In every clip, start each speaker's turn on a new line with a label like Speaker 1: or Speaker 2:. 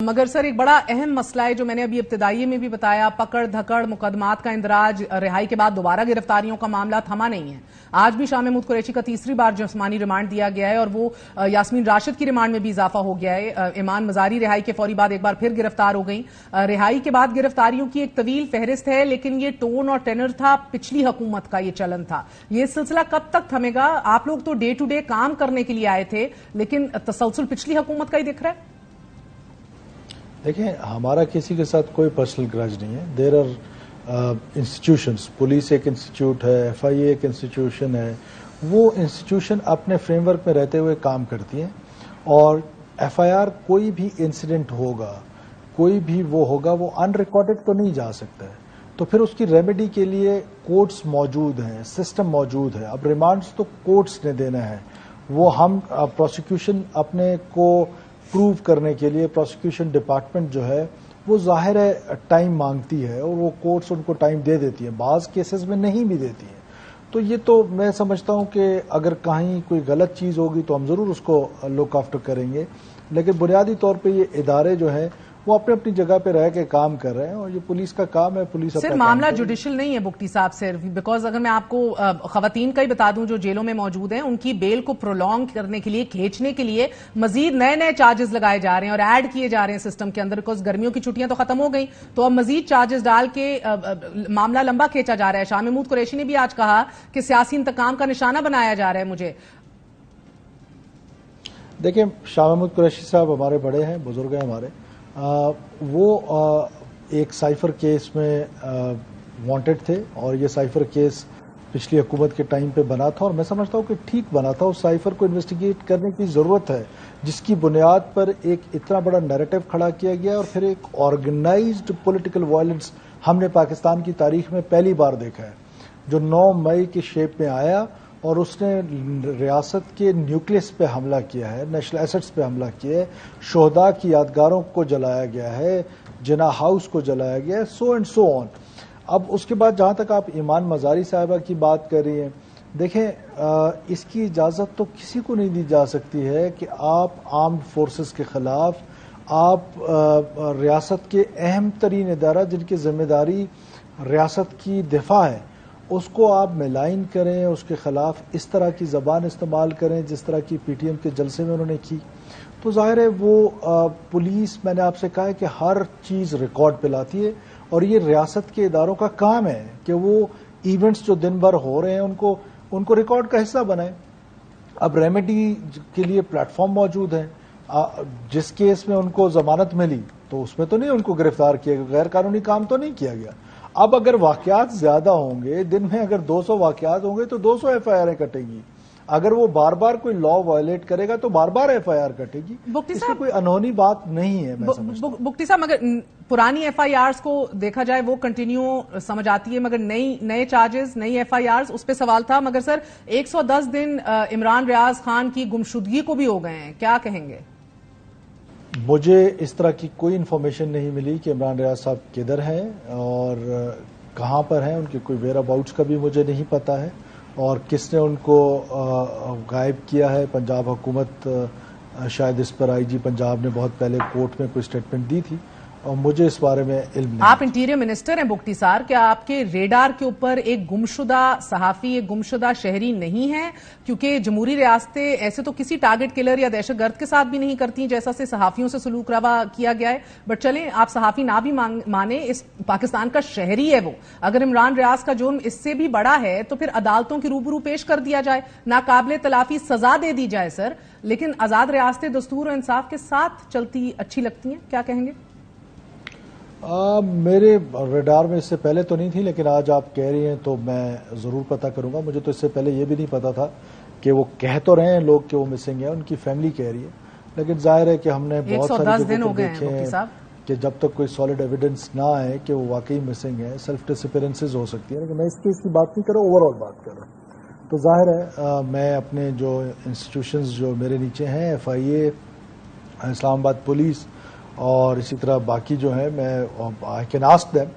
Speaker 1: مگر سر ایک بڑا اہم مسئلہ ہے جو میں نے ابھی ابتدائی میں بھی بتایا، پکڑ دھکڑ مقدمات کا اندراج، رہائی کے بعد دوبارہ گرفتاریوں کا معاملہ تھما نہیں ہے۔ آج بھی شاہ محمود قریشی کا تیسری بار جسمانی ریمانڈ دیا گیا ہے اور وہ یاسمین راشد کی ریمانڈ میں بھی اضافہ ہو گیا ہے۔ ایمان مزاری رہائی کے فوری بعد ایک بار پھر گرفتار ہو گئیں۔ رہائی کے بعد گرفتاریوں کی ایک طویل فہرست ہے، لیکن یہ ٹون اور ٹینر تھا پچھلی حکومت کا، یہ چلن تھا۔ یہ سلسلہ کب تک تھمے گا؟ آپ لوگ تو ڈے ٹو ڈے کام کرنے کے لیے آئے تھے، لیکن تسلسل پچھلی حکومت کا ہی دکھ رہا ہے۔
Speaker 2: دیکھیں، ہمارا کسی کے ساتھ کوئی پرسنل گرج نہیں ہے۔ دیر آر انسٹیٹیوشنز، پولیس ایک انسٹیٹیوٹ ہے، ایف آئی اے ایک انسٹیٹیوشن ہے، وہ انسٹیٹیوشن اپنے فریم ورک میں رہتے ہوئے کام کرتی ہیں، اور ایف آئی آر کوئی بھی انسیڈنٹ ہوگا، کوئی بھی وہ ہوگا، وہ ان ریکارڈڈ تو نہیں جا سکتا ہے، تو پھر اس کی ریمیڈی کے لیے کورٹس موجود ہیں، سسٹم موجود ہے۔ اب ریمانڈز تو کورٹس نے دینا ہے، وہ ہم پروسیکیوشن اپنے کو پروو کرنے کے لیے پروسیکیوشن ڈپارٹمنٹ جو ہے وہ ظاہر ہے ٹائم مانگتی ہے، اور وہ کورٹس ان کو ٹائم دے دیتی ہیں، بعض کیسز میں نہیں بھی دیتی ہیں۔ تو یہ تو میں سمجھتا ہوں کہ اگر کہیں کوئی غلط چیز ہوگی تو ہم ضرور اس کو لک آفٹر کریں گے، لیکن بنیادی طور پہ یہ ادارے جو ہیں وہ اپنی اپنی جگہ پہ رہ کے کام کر رہے ہیں، اور یہ پولیس کا کام ہے۔ پولیس
Speaker 1: صرف معاملہ جوڈیشل نہیں ہے بگٹی صاحب، صرف بیکاز اگر میں آپ کو خواتین کا ہی بتا دوں جو جیلوں میں موجود ہیں، ان کی بیل کو پرولونگ کرنے کے لیے، کھینچنے کے لیے مزید نئے نئے چارجز لگائے جا رہے ہیں اور ایڈ کیے جا رہے ہیں سسٹم کے اندر، بیکاز گرمیوں کی چھٹیاں تو ختم ہو گئیں، تو اب مزید چارجز ڈال کے معاملہ لمبا کھینچا جا رہا ہے۔ شاہ محمود قریشی نے بھی آج کہا کہ سیاسی انتقام کا نشانہ بنایا جا رہا ہے مجھے۔
Speaker 2: دیکھیں، شاہ محمود قریشی صاحب ہمارے بڑے ہیں، بزرگ ہیں ہمارے، وہ ایک سائفر کیس میں وانٹڈ تھے، اور یہ سائفر کیس پچھلی حکومت کے ٹائم پہ بنا تھا، اور میں سمجھتا ہوں کہ ٹھیک بنا تھا۔ اس سائفر کو انویسٹیگیٹ کرنے کی ضرورت ہے، جس کی بنیاد پر ایک اتنا بڑا نیریٹو کھڑا کیا گیا، اور پھر ایک آرگنائزڈ پولیٹیکل وائلنس ہم نے پاکستان کی تاریخ میں پہلی بار دیکھا ہے، جو 9 مئی کے شیپ میں آیا، اور اس نے ریاست کے نیوکلیس پہ حملہ کیا ہے، نیشنل ایسٹس پہ حملہ کیا ہے، شہداء کی یادگاروں کو جلایا گیا ہے، جناح ہاؤس کو جلایا گیا ہے، سو اینڈ سو آن۔ اب اس کے بعد جہاں تک آپ ایمان مزاری صاحبہ کی بات کر رہی ہیں، دیکھیں، اس کی اجازت تو کسی کو نہیں دی جا سکتی ہے کہ آپ آرمڈ فورسز کے خلاف، آپ ریاست کے اہم ترین ادارہ جن کی ذمہ داری ریاست کی دفاع ہے، اس کو آپ ملائن کریں، اس کے خلاف اس طرح کی زبان استعمال کریں جس طرح کی پی ٹی ایم کے جلسے میں انہوں نے کی، تو ظاہر ہے وہ پولیس، میں نے آپ سے کہا ہے کہ ہر چیز ریکارڈ پہ لاتی ہے، اور یہ ریاست کے اداروں کا کام ہے کہ وہ ایونٹس جو دن بھر ہو رہے ہیں ان کو ریکارڈ کا حصہ بنائیں۔ اب ریمیڈی کے لیے پلیٹ فارم موجود ہے، جس کیس میں ان کو ضمانت ملی تو اس میں تو نہیں ان کو گرفتار کیا گیا، غیر قانونی کام تو نہیں کیا گیا۔ اب اگر واقعات زیادہ ہوں گے، دن میں اگر 200 واقعات ہوں گے تو 200 ایف آئی آریں کٹیں گی، اگر وہ بار بار کوئی لا وائلیٹ کرے گا تو بار بار ایف آئی آر کٹے گی۔ اس میں کوئی انہونی بات نہیں ہے۔
Speaker 1: بگٹی صاحب، مگر پرانی ایف آئی آرز کو دیکھا جائے وہ کنٹینیو سمجھ آتی ہے، مگر نئے چارجز، نئی ایف آئی آرز، اس پہ سوال تھا۔ مگر سر 110 دن عمران ریاض خان کی گمشدگی کو بھی ہو گئے ہیں، کیا کہیں گے؟
Speaker 2: مجھے اس طرح کی کوئی انفارمیشن نہیں ملی کہ عمران ریاض صاحب کدھر ہیں اور کہاں پر ہیں، ان کے کوئی ویئر اباؤٹس کا بھی مجھے نہیں پتا ہے، اور کس نے ان کو غائب کیا ہے۔ پنجاب حکومت شاید اس پر آئی جی پنجاب نے بہت پہلے کورٹ میں کوئی سٹیٹمنٹ دی تھی، اور مجھے اس بارے میں علم نہیں۔
Speaker 1: آپ انٹیریئر منسٹر ہیں بگٹی صاحب، کیا آپ کے ریڈار کے اوپر ایک گمشدہ صحافی، ایک گمشدہ شہری نہیں ہے؟ کیونکہ جمہوری ریاستیں ایسے تو کسی ٹارگٹ کلر یا دہشت گرد کے ساتھ بھی نہیں کرتی جیسا سے صحافیوں سے سلوک روا کیا گیا ہے، بٹ چلیں آپ صحافی نہ بھی مانیں، اس پاکستان کا شہری ہے وہ، اگر عمران ریاض کا جرم اس سے بھی بڑا ہے تو پھر عدالتوں کی روبرو پیش کر دیا جائے، ناقابل تلافی سزا دے دی جائے سر، لیکن آزاد ریاستیں دستور و انصاف کے ساتھ چلتی اچھی لگتی ہیں، کیا کہیں گے؟
Speaker 2: میرے ریڈار میں اس سے پہلے تو نہیں تھی، لیکن آج آپ کہہ رہی ہیں تو میں ضرور پتہ کروں گا۔ مجھے تو اس سے پہلے یہ بھی نہیں پتا تھا کہ وہ کہہ تو رہے ہیں لوگ کہ وہ مسنگ ہیں، ان کی فیملی کہہ رہی ہے، لیکن ظاہر ہے کہ ہم نے بہت سارے لوگوں کو دیکھے ہیں کہ جب تک کوئی سالڈ ایویڈنس نہ آئے کہ وہ واقعی مسنگ ہے، سیلف ڈسپیرنسز ہو سکتی ہیں، لیکن میں اس کیس کی بات نہیں کر رہا، اوور آل بات کر رہا ہوں۔ تو ظاہر ہے میں اپنے جو انسٹیٹیوشنز جو میرے نیچے ہیں، ایف آئی اے، اسلام آباد پولیس، اور اسی طرح باقی جو ہیں، میں آئی کین آسک دیم،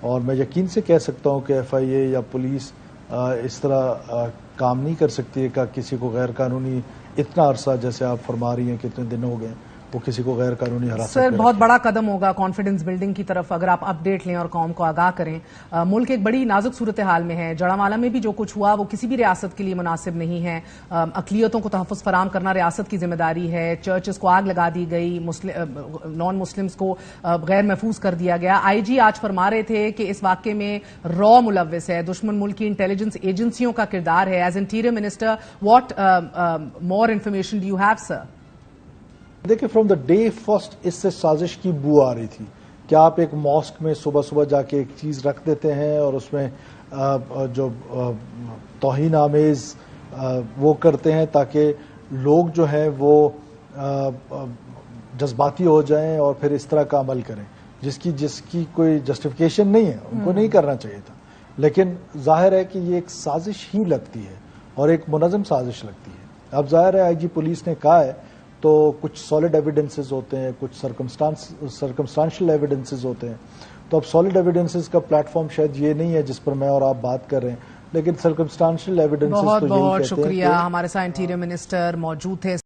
Speaker 2: اور میں یقین سے کہہ سکتا ہوں کہ ایف آئی اے یا پولیس اس طرح کام نہیں کر سکتی ہے کہ کسی کو غیر قانونی اتنا عرصہ، جیسے آپ فرما رہی ہیں کہ اتنے دن ہو گئے، وہ کسی کو غیر قانونی حراست
Speaker 1: سر بہت بڑا قدم ہوگا کانفیڈنس بلڈنگ کی طرف اگر آپ اپڈیٹ لیں اور قوم کو آگاہ کریں. ملک ایک بڑی نازک صورتحال میں ہے. جڑامالہ میں بھی جو کچھ ہوا وہ کسی بھی ریاست کے لیے مناسب نہیں ہے. اقلیتوں کو تحفظ فراہم کرنا ریاست کی ذمہ داری ہے. چرچز کو آگ لگا دی گئی, نان مسلمز کو غیر محفوظ کر دیا گیا. آئی جی آج فرما رہے تھے کہ اس واقعے میں را ملوث ہے, دشمن ملک کی انٹیلیجنس ایجنسیوں کا کردار ہے. As interior minister what more information do you have sir?
Speaker 2: دیکھیں فرام دا ڈے فرسٹ اس سے سازش کی بو آ رہی تھی کہ آپ ایک ماسک میں صبح صبح جا کے ایک چیز رکھ دیتے ہیں اور اس میں جو توہین آمیز وہ کرتے ہیں تاکہ لوگ جو ہیں وہ جذباتی ہو جائیں اور پھر اس طرح کا عمل کریں جس کی کوئی جسٹیفیکیشن نہیں ہے. ان کو نہیں کرنا چاہیے تھا, لیکن ظاہر ہے کہ یہ ایک سازش ہی لگتی ہے اور ایک منظم سازش لگتی ہے. اب ظاہر ہے آئی جی پولیس نے کہا ہے تو کچھ سالڈ ایویڈنسز ہوتے ہیں, کچھ سرکمسٹانشل ایویڈنسز ہوتے ہیں. تو اب سالڈ ایویڈنسز کا پلیٹ فارم شاید یہ نہیں ہے جس پر میں اور آپ بات کر رہے ہیں, لیکن سرکمسٹانشل ایویڈنسز تو یہی کہتے ہیں.
Speaker 1: بہت شکریہ. ہمارے ساتھ انٹیریئر منسٹر موجود تھے.